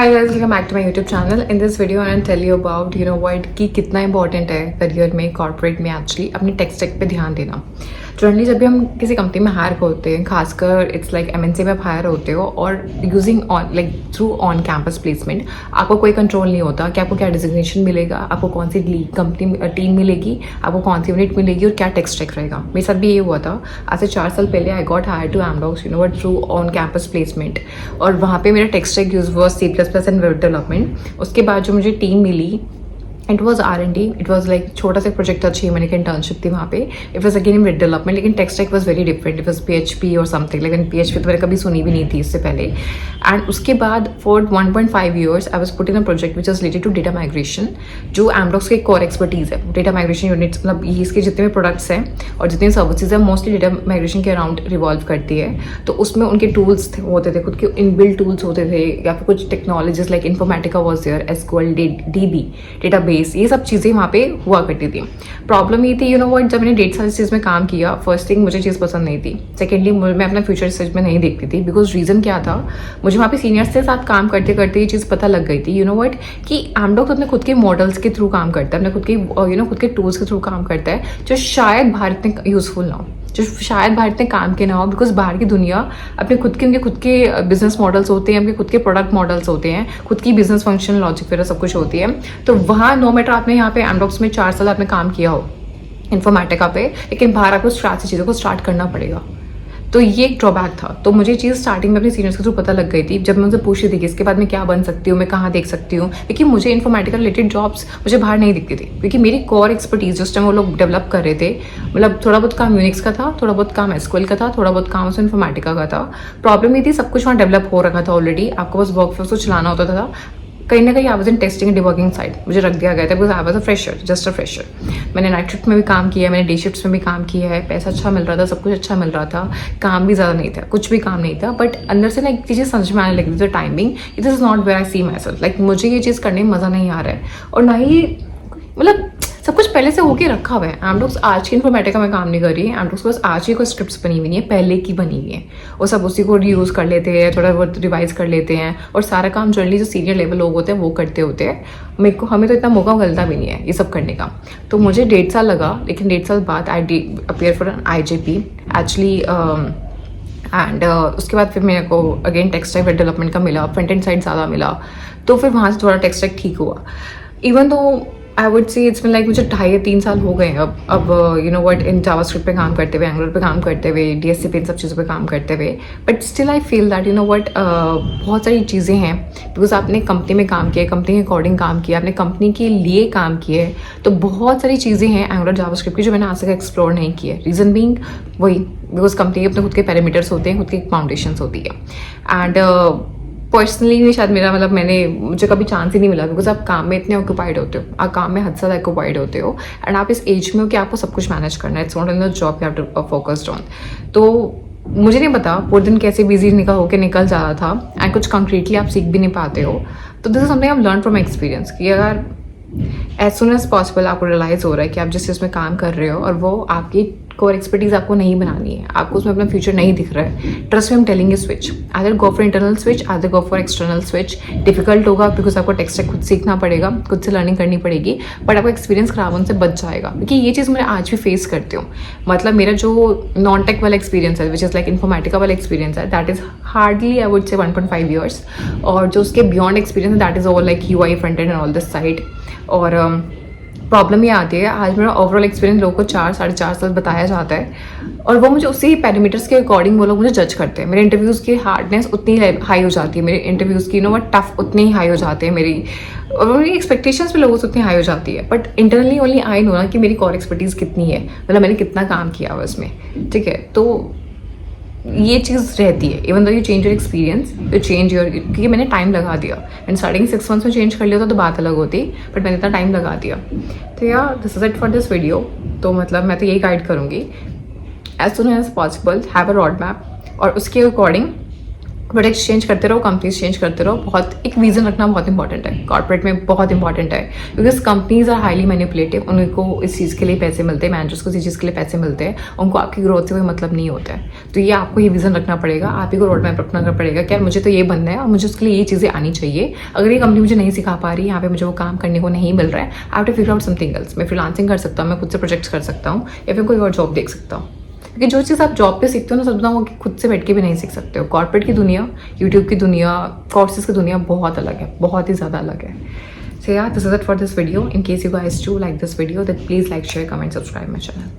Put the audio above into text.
Hi guys, welcome back to my YouTube channel. In this video, I want to tell you about what कि कितना important है career में, corporate में actually अपनी tech stack पे ध्यान देना. जनरली जब भी हम किसी कंपनी में हायर होते हैं, खासकर इट्स लाइक एमएनसी में आप हायर होते हो और using on like through on campus placement, आपको कोई कंट्रोल नहीं होता कि आपको क्या डिजिग्नेशन मिलेगा, आपको कौन सी कंपनी टीम मिलेगी, आपको कौन सी यूनिट मिलेगी और क्या टेक स्टैक रहेगा. मेरे साथ भी ये हुआ था. आज से 4 साल पहले I got hired to Amdocs through on campus placement और वहाँ पे मेरा टेक स्टैक यूज हुआ C++ एंड वेब डेवलपमेंट. उसके बाद जो मुझे टीम मिली, it was R&D. It was like छोटा सा प्रोजेक्ट था, 6 महीने की इंटर्नशिप थी वहाँ पे. It was again in web development, लेकिन tech stack was very different. It was PHP और समथिंग, लेकिन PHP तो मैंने कभी सुनी भी नहीं थी इससे पहले. एंड उसके बाद for 1.5 years I was put in a project which is related to data migration, जो एमडॉक्स की कोर एक्सपर्टीज है. डेटा माइग्रेशन यूनिट्स मतलब ये इसके जितने भी प्रोडक्ट्स हैं और जितनी सर्विसेज हैं मोस्टली डेटा माइग्रेशन के अराउंड रिवॉल्व करती है. तो उसमें उनके टूल्स होते थे, खुद के इनबिल्ट टूल्स होते थे, या फिर कुछ technologies like Informatica was there, SQL, DB, database, ये सब चीज़ें वहाँ पे हुआ करती थी. प्रॉब्लम ये थी व्हाट, जब मैंने 1.5 साल इस चीज़ में काम किया, फर्स्ट थिंग मुझे चीज़ पसंद नहीं थी. सेकेंडली मैं अपना फ्यूचर इस चीज़ में नहीं देखती थी. बिकॉज रीज़न क्या था, मुझे वहाँ पे सीनियर्स के साथ काम करते करते ये चीज़ पता लग गई थी व्हाट कि एमडॉक्स अपने खुद के मॉडल्स के थ्रू काम करता है, अपने खुद के खुद के टूल्स के थ्रू काम करता है, जो शायद भारत में यूजफुल ना हो, जो शायद बाहर इतने काम के ना हो. बिकॉज बाहर की दुनिया अपने उनके खुद के बिजनेस मॉडल्स होते हैं, उनके खुद के प्रोडक्ट मॉडल्स होते हैं, खुद की बिजनेस फंक्शन लॉजिक वगैरह सब कुछ होती है. तो वहाँ नो मैटर आपने यहाँ पे एमडॉक्स में 4 साल आपने काम किया हो इन्फॉर्मेटिका पे, लेकिन बाहर आपको स्क्रैच से चीज़ों को स्टार्ट करना पड़ेगा. तो ये एक ड्रॉबैक था. तो मुझे चीज़ स्टार्टिंग में अपने सीनियर्स के थ्रू पता लग गई थी. जब मैं उनसे पूछ रही थी कि इसके बाद मैं क्या बन सकती हूँ, मैं कहाँ देख सकती हूँ, क्योंकि मुझे इन्फॉर्मेटिका रिलेटेड जॉब्स मुझे बाहर नहीं दिखती थी. क्योंकि मेरी कोर एक्सपर्टीज जिस टाइम वो लोग डेवलप कर रहे थे, मतलब थोड़ा बहुत काम यूनिक्स का था, थोड़ा बहुत काम SQL का था, थोड़ा बहुत काम उसमें इन्फॉर्मेटिका का था. प्रॉब्लम ये थी, सब कुछ वहाँ डेवलप हो रखा था ऑलरेडी, आपको बस वर्कफ्लोस को चलाना होता था. कहीं ना कहीं I was in testing and debugging side मुझे रख दिया गया था. Because I was a fresher, just a fresher. मैंने नाइट शिफ्ट में भी काम किया है, मैंने डे शिफ्ट्स में भी काम किया है, पैसा अच्छा मिल रहा था, सब कुछ अच्छा मिल रहा था, काम भी ज़्यादा नहीं था, कुछ भी काम नहीं था. बट अंदर से ना एक चीज़ें समझ में आने लगी थी, timing, this is not where I see my self. Like मुझे ये चीज़ करने में मज़ा नहीं आ रहा है और ना ही मतलब सब कुछ पहले से होके रखा हुआ है. एमडॉक्स आज की इन्फॉर्मेटिका में काम नहीं कर रही है. एमडॉक्स बस आज ही कोई स्क्रिप्ट्स बनी हुई नहीं है, पहले की बनी हुई है. वो सब उसी को रीयूज़ कर लेते हैं, थोड़ा बहुत रिवाइज कर लेते हैं और सारा काम जनरली जो सीनियर लेवल लोग होते हैं वो करते होते हैं. हमें तो इतना मौका मिलता भी नहीं है ये सब करने का. तो मुझे 1.5 साल लगा, लेकिन 1.5 साल बाद I appear for an IJP actually. And उसके बाद फिर मेरे को again tech stack web development का मिला, फ्रंट एंड साइड ज़्यादा मिला. तो फिर वहाँ से थोड़ा टेक स्टैक ठीक हुआ. Even though I would say it's like मुझे 2.5 या 3 साल हो गए हैं अब व्हाट इन जावास्क्रिप्ट पे काम करते हुए, एंगुलर पे काम करते हुए, DSC पे इन सब चीज़ों पे काम करते हुए. But still I feel that what बहुत सारी चीज़ें हैं. बिकॉज आपने कंपनी में काम किया, कंपनी के अकॉर्डिंग काम किया, आपने कंपनी के लिए काम किया है, तो बहुत सारी चीज़ें हैं एंगुलर जावास्क्रिप्ट की जो मैंने आज तक एक्सप्लोर नहीं की है. रीज़न बीइंग वही, बिकॉज कंपनी के अपने खुद के पैरामीटर्स होते हैं, खुद की फाउंडेशंस होती है. एंड पर्सनली शायद मुझे कभी चांस ही नहीं मिला. बिकॉज आप काम में इतने ऑक्यूपाइड होते हो, आप काम में हद से ज़्यादा ऑक्यूपाइड होते हो, एंड आप इस एज में हो कि आपको सब कुछ मैनेज करना है. It's not in the job you have to focused on. तो मुझे नहीं पता पूरे दिन कैसे बिजी निकल जा रहा था, एंड कुछ कंक्रीटली आप सीख भी नहीं पाते हो. तो this is something I have learn from experience कि अगर एज सुन एज पॉसिबल आपको रियलाइज़ हो रहा है कि आप जिस चीज़ में काम कर रहे हो और वो आपकी कोर एक्सपर्टीज आपको नहीं बनानी है, आपको उसमें अपना फ्यूचर नहीं दिख रहा है, trust me I am telling you switch. Either go for internal switch, either go for external switch. Difficult होगा बिकॉज आपको टेक स्टैक खुद सीखना पड़ेगा, खुद से लर्निंग करनी पड़ेगी, बट आपका एक्सपीरियंस खराब होने से बच जाएगा. क्योंकि ये चीज़ मैं आज भी फेस करती हूँ. मतलब मेरा जो नॉन टेक वाला एक्सपीरियंस है, विच इज़ लाइक इन्फॉर्मेटिका वाला एक्सपीरियंस है, that is hardly I would say 1.5 years. और जो उसके बियॉन्ड एक्सपीरियंस है, that is all like UI, front end all this side. और प्रॉब्लम ये आती है, आज मेरा ओवरऑल एक्सपीरियंस लोगों को 4-4.5 साल बताया जाता है और वो मुझे उसी पैरामीटर्स के अकॉर्डिंग वो लोग मुझे जज करते हैं. मेरे इंटरव्यूज़ की हार्डनेस उतनी हाई हो जाती है, मेरे इंटरव्यूज़ की वो टफ उतनी ही हाई हो जाते हैं मेरी, और मेरी एक्सपेक्टेशंस भी लोगों से उतनी हाई हो जाती है. But internally only I know ना कि मेरी कोर एक्सपर्टीज़ कितनी है, मतलब मैंने कितना काम किया हुआ इसमें. ठीक है, तो ये चीज़ रहती है. Even though you change your experience, you change your, क्योंकि मैंने टाइम लगा दिया. एंड स्टार्टिंग 6 months में चेंज कर लिया था तो बात अलग होती, बट मैंने इतना टाइम लगा दिया. तो यार this is it for this video. तो मतलब मैं तो यही गाइड करूँगी, as soon as possible have a road map, और उसके अकॉर्डिंग प्रोडक्ट्स चेंज करते रहो, कंपनीज चेंज करते रहो। बहुत एक विजन रखना बहुत इंपॉर्टेंट है, कॉर्पोरेट में बहुत इंपॉर्टेंट है, because companies are highly manipulative. उनको इस चीज़ के लिए पैसे मिलते हैं, मैनेजर्स को इस चीज़ के लिए पैसे मिलते हैं, उनको आपकी ग्रोथ से कोई मतलब नहीं होता है। तो ये आपको ये विजन रखना पड़ेगा, आप ही को रोड मैप रखना पड़ेगा कि यार मुझे तो ये बनना है और मुझे उसके लिए ये चीज़ें आनी चाहिए। अगर ये कंपनी मुझे नहीं सिखा पा रही, यहाँ पे मुझे वो काम करने को नहीं मिल रहा है, I have to figure out something else. मैं फ्रीलांसिंग कर सकता हूँ, मैं खुद से प्रोजेक्ट्स कर सकता हूँ, या फिर कोई और जॉब देख सकता हूँ। क्योंकि जो चीज़ आप जॉब पे सीखते हो ना, सच बताऊँ, वो खुद से बैठ के भी नहीं सीख सकते हो। कॉर्पोरेट की दुनिया, यूट्यूब की दुनिया, कोर्सेज की दुनिया बहुत अलग है, बहुत ही ज़्यादा अलग है। So yeah, this is it for this video. In case you guys do like this video, then please like, share, comment, subscribe my channel.